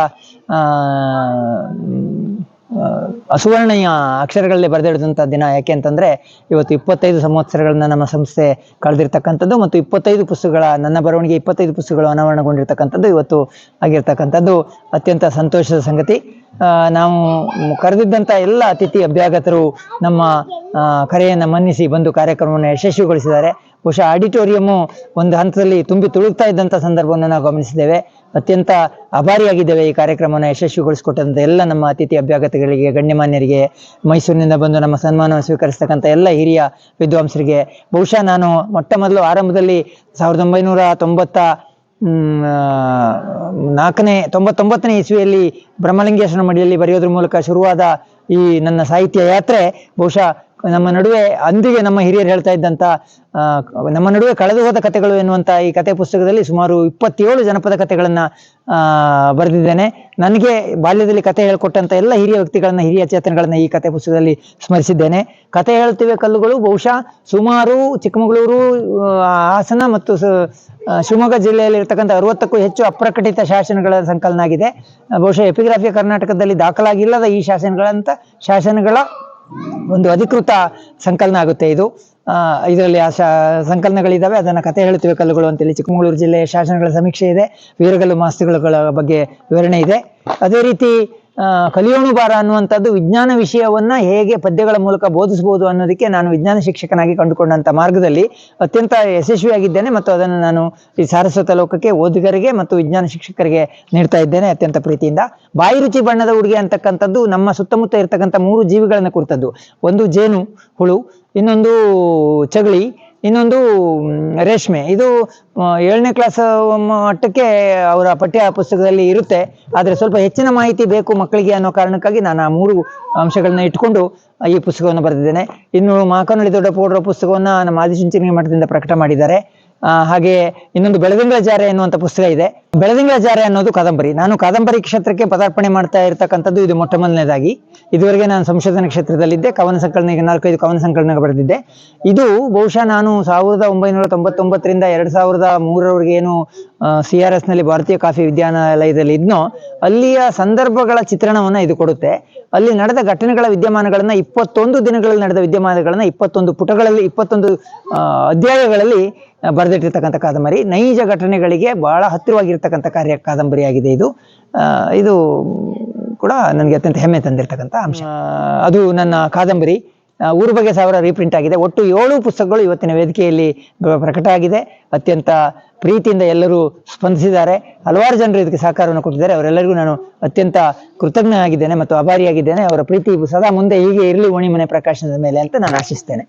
ಅಸುವರ್ಣೀಯ ಅಕ್ಷರಗಳಲ್ಲಿ ಬರೆದಿಡಿದಂಥ ದಿನ. ಯಾಕೆ ಅಂತಂದರೆ ಇವತ್ತು 25 ಸಂವತ್ಸರಗಳನ್ನ ನಮ್ಮ ಸಂಸ್ಥೆ ಕಳೆದಿರ್ತಕ್ಕಂಥದ್ದು ಮತ್ತು 25 ಪುಸ್ತಕಗಳ, ನನ್ನ ಬರವಣಿಗೆ 25 ಪುಸ್ತಕಗಳು ಅನಾವರಣಗೊಂಡಿರ್ತಕ್ಕಂಥದ್ದು ಇವತ್ತು ಆಗಿರ್ತಕ್ಕಂಥದ್ದು ಅತ್ಯಂತ ಸಂತೋಷದ ಸಂಗತಿ. ನಾವು ಕರೆದಿದ್ದಂಥ ಎಲ್ಲ ಅತಿಥಿ ಅಭ್ಯಾಗತರು ನಮ್ಮ ಕರೆಯನ್ನು ಮನ್ನಿಸಿ ಬಂದು ಕಾರ್ಯಕ್ರಮವನ್ನು ಯಶಸ್ವಿಗೊಳಿಸಿದ್ದಾರೆ. ಬಹುಶಃ ಆಡಿಟೋರಿಯಮ್ಮು ಒಂದು ಹಂತದಲ್ಲಿ ತುಂಬಿ ತುಳುಕ್ತಾ ಇದ್ದಂಥ ಸಂದರ್ಭವನ್ನು ನಾವು ಗಮನಿಸಿದ್ದೇವೆ. ಅತ್ಯಂತ ಆಭಾರಿಯಾಗಿದ್ದೇವೆ ಈ ಕಾರ್ಯಕ್ರಮವನ್ನು ಯಶಸ್ವಿಗೊಳಿಸಿಕೊಟ್ಟಂಥ ಎಲ್ಲ ನಮ್ಮ ಅತಿಥಿ ಅಭ್ಯಾಗತಗಳಿಗೆ, ಗಣ್ಯಮಾನ್ಯರಿಗೆ, ಮೈಸೂರಿನಿಂದ ಬಂದು ನಮ್ಮ ಸನ್ಮಾನವನ್ನು ಸ್ವೀಕರಿಸ್ತಕ್ಕಂಥ ಎಲ್ಲ ಹಿರಿಯ ವಿದ್ವಾಂಸರಿಗೆ. ಬಹುಶಃ ನಾನು ಮೊಟ್ಟ ಮೊದಲು ಆರಂಭದಲ್ಲಿ 1999ನೇ ಇಸ್ವಿಯಲ್ಲಿ ಬ್ರಹ್ಮಲಿಂಗೇಶ್ವರ ಮಡಿಯಲ್ಲಿ ಬರೆಯೋದ್ರ ಮೂಲಕ ಶುರುವಾದ ಈ ನನ್ನ ಸಾಹಿತ್ಯ ಯಾತ್ರೆ ಬಹುಶಃ ನಮ್ಮ ನಡುವೆ ಅಂದಿಗೆ ನಮ್ಮ ಹಿರಿಯರು ಹೇಳ್ತಾ ಇದ್ದಂಥ ನಮ್ಮ ನಡುವೆ ಕಳೆದು ಹೋದ ಕಥೆಗಳು ಎನ್ನುವಂಥ ಈ ಕತೆ ಪುಸ್ತಕದಲ್ಲಿ ಸುಮಾರು 27 ಜನಪದ ಕಥೆಗಳನ್ನು ಬರೆದಿದ್ದೇನೆ. ನನಗೆ ಬಾಲ್ಯದಲ್ಲಿ ಕತೆ ಹೇಳ್ಕೊಟ್ಟಂಥ ಎಲ್ಲ ಹಿರಿಯ ವ್ಯಕ್ತಿಗಳನ್ನ, ಹಿರಿಯ ಚೇತನಗಳನ್ನ ಈ ಕತೆ ಪುಸ್ತಕದಲ್ಲಿ ಸ್ಮರಿಸಿದ್ದೇನೆ. ಕತೆ ಹೇಳ್ತಿವೆ ಕಲ್ಲುಗಳು ಬಹುಶಃ ಸುಮಾರು ಚಿಕ್ಕಮಗಳೂರು, ಹಾಸನ ಮತ್ತು ಶಿವಮೊಗ್ಗ ಜಿಲ್ಲೆಯಲ್ಲಿ ಇರ್ತಕ್ಕಂಥ 60ಕ್ಕೂ ಹೆಚ್ಚು ಅಪ್ರಕಟಿತ ಶಾಸನಗಳ ಸಂಕಲನ ಆಗಿದೆ. ಬಹುಶಃ ಎಪಿಗ್ರಾಫಿಯ ಕರ್ನಾಟಕದಲ್ಲಿ ದಾಖಲಾಗಿಲ್ಲದ ಈ ಶಾಸನಗಳ ಒಂದು ಅಧಿಕೃತ ಸಂಕಲನ ಆಗುತ್ತೆ ಇದು. ಇದರಲ್ಲಿ ಆ ಸಂಕಲನಗಳಿದ್ದಾವೆ. ಅದನ್ನು ಕತೆ ಹೇಳುತ್ತಿವೆ ಕಲ್ಲುಗಳು ಅಂತೇಳಿ ಚಿಕ್ಕಮಗಳೂರು ಜಿಲ್ಲೆಯ ಶಾಸನಗಳ ಸಮೀಕ್ಷೆ ಇದೆ, ವೀರಗಲ್ಲು ಮಾಸ್ತಿಗಳ ಬಗ್ಗೆ ವಿವರಣೆ ಇದೆ. ಅದೇ ರೀತಿ ಕಲಿಯೋಣು ಬಾರ ಅನ್ನುವಂಥದ್ದು ವಿಜ್ಞಾನ ವಿಷಯವನ್ನ ಹೇಗೆ ಪದ್ಯಗಳ ಮೂಲಕ ಬೋಧಿಸಬಹುದು ಅನ್ನೋದಕ್ಕೆ ನಾನು ವಿಜ್ಞಾನ ಶಿಕ್ಷಕನಾಗಿ ಕಂಡುಕೊಂಡಂಥ ಮಾರ್ಗದಲ್ಲಿ ಅತ್ಯಂತ ಯಶಸ್ವಿಯಾಗಿದ್ದೇನೆ ಮತ್ತು ಅದನ್ನು ನಾನು ಈ ಸಾರಸ್ವತ ಲೋಕಕ್ಕೆ, ಓದುಗರಿಗೆ ಮತ್ತು ವಿಜ್ಞಾನ ಶಿಕ್ಷಕರಿಗೆ ನೀಡ್ತಾ ಇದ್ದೇನೆ ಅತ್ಯಂತ ಪ್ರೀತಿಯಿಂದ. ಬಾಯಿ ರುಚಿ ಬಣ್ಣದ ಉಡುಗೆ ಅಂತಕ್ಕಂಥದ್ದು ನಮ್ಮ ಸುತ್ತಮುತ್ತ ಇರತಕ್ಕಂಥ 3 ಜೀವಿಗಳನ್ನು ಕುರಿತದ್ದು. ಒಂದು ಜೇನು ಹುಳು, ಇನ್ನೊಂದು ಚಗಳಿ, ಇನ್ನೊಂದು ರೇಷ್ಮೆ. ಇದು 7ನೇ ಕ್ಲಾಸ್ ಮಟ್ಟಕ್ಕೆ ಅವರ ಪಠ್ಯ ಪುಸ್ತಕದಲ್ಲಿ ಇರುತ್ತೆ. ಆದರೆ ಸ್ವಲ್ಪ ಹೆಚ್ಚಿನ ಮಾಹಿತಿ ಬೇಕು ಮಕ್ಕಳಿಗೆ ಅನ್ನೋ ಕಾರಣಕ್ಕಾಗಿ ನಾನು ಆ 3 ಅಂಶಗಳನ್ನ ಇಟ್ಕೊಂಡು ಈ ಪುಸ್ತಕವನ್ನು ಬರೆದಿದ್ದೇನೆ. ಇನ್ನು ಮಾಕನಹಳ್ಳಿ ದೊಡ್ಡ ಪೌಡ್ರ ಪುಸ್ತಕವನ್ನು ನಮ್ಮ ಆದಿಚುಂಚನಗಿರಿ ಮಠದಿಂದ ಪ್ರಕಟ ಮಾಡಿದ್ದಾರೆ. ಹಾಗೆ ಇನ್ನೊಂದು ಬೆಳದಿಂಗಳ ಜಾರೆ ಎನ್ನುವಂಥ ಪುಸ್ತಕ ಇದೆ. ಬೆಳದಿಂಗಳ ಜಾರೆ ಅನ್ನೋದು ಕಾದಂಬರಿ. ನಾನು ಕಾದಂಬರಿ ಕ್ಷೇತ್ರಕ್ಕೆ ಪದಾರ್ಪಣೆ ಮಾಡ್ತಾ ಇರತಕ್ಕಂಥದ್ದು ಇದು ಮೊಟ್ಟ ಮೊದಲನೇದಾಗಿ. ಇದುವರೆಗೆ ನಾನು ಸಂಶೋಧನಾ ಕ್ಷೇತ್ರದಲ್ಲಿದ್ದೆ. ಕವನ ಸಂಕಲನ, 4-5 ಕವನ ಸಂಕಲನ ಬರೆದಿದ್ದೆ. ಇದು ಬಹುಶಃ ನಾನು 1999ರಿಂದ 2003ರವರೆಗೆ ಏನು CRS ನಲ್ಲಿ ಭಾರತೀಯ ಕಾಫಿ ವಿದ್ಯಾಲಯದಲ್ಲಿ ಇದ್ನೋ ಅಲ್ಲಿಯ ಸಂದರ್ಭಗಳ ಚಿತ್ರಣವನ್ನು ಇದು ಕೊಡುತ್ತೆ. ಅಲ್ಲಿ ನಡೆದ ಘಟನೆಗಳ ವಿದ್ಯಮಾನಗಳನ್ನ 21 ದಿನಗಳಲ್ಲಿ ನಡೆದ ವಿದ್ಯಮಾನಗಳನ್ನ 21 ಪುಟಗಳಲ್ಲಿ 21 ಅಧ್ಯಾಯಗಳಲ್ಲಿ ಬರೆದಿಟ್ಟಿರ್ತಕ್ಕಂಥ ಕಾದಂಬರಿ. ನೈಜ ಘಟನೆಗಳಿಗೆ ಬಹಳ ಹತ್ತಿರವಾಗಿರ್ತಕ್ಕಂಥ ಕಾದಂಬರಿಯಾಗಿದೆ ಇದು. ಇದು ಕೂಡ ನನಗೆ ಅತ್ಯಂತ ಹೆಮ್ಮೆ ತಂದಿರ್ತಕ್ಕಂಥ ಅಂಶ. ಅದು ನನ್ನ ಕಾದಂಬರಿ. ಊರು ಬಗ್ಗೆ 1000 ರೀಪ್ರಿಂಟ್ ಆಗಿದೆ. ಒಟ್ಟು 7 ಪುಸ್ತಕಗಳು ಇವತ್ತಿನ ವೇದಿಕೆಯಲ್ಲಿ ಪ್ರಕಟ ಆಗಿದೆ. ಅತ್ಯಂತ ಪ್ರೀತಿಯಿಂದ ಎಲ್ಲರೂ ಸ್ಪಂದಿಸಿದ್ದಾರೆ. ಹಲವಾರು ಜನರು ಇದಕ್ಕೆ ಸಹಕಾರವನ್ನು ಕೊಟ್ಟಿದ್ದಾರೆ. ಅವರೆಲ್ಲರಿಗೂ ನಾನು ಅತ್ಯಂತ ಕೃತಜ್ಞನಾಗಿದ್ದೇನೆ ಮತ್ತು ಆಭಾರಿಯಾಗಿದ್ದೇನೆ. ಅವರ ಪ್ರೀತಿ ಸದಾ ಮುಂದೆ ಹೀಗೆ ಇರಲಿ ಓಣಿಮನೆ ಪ್ರಕಾಶನದ ಮೇಲೆ ಅಂತ ನಾನು ಆಶಿಸ್ತೇನೆ.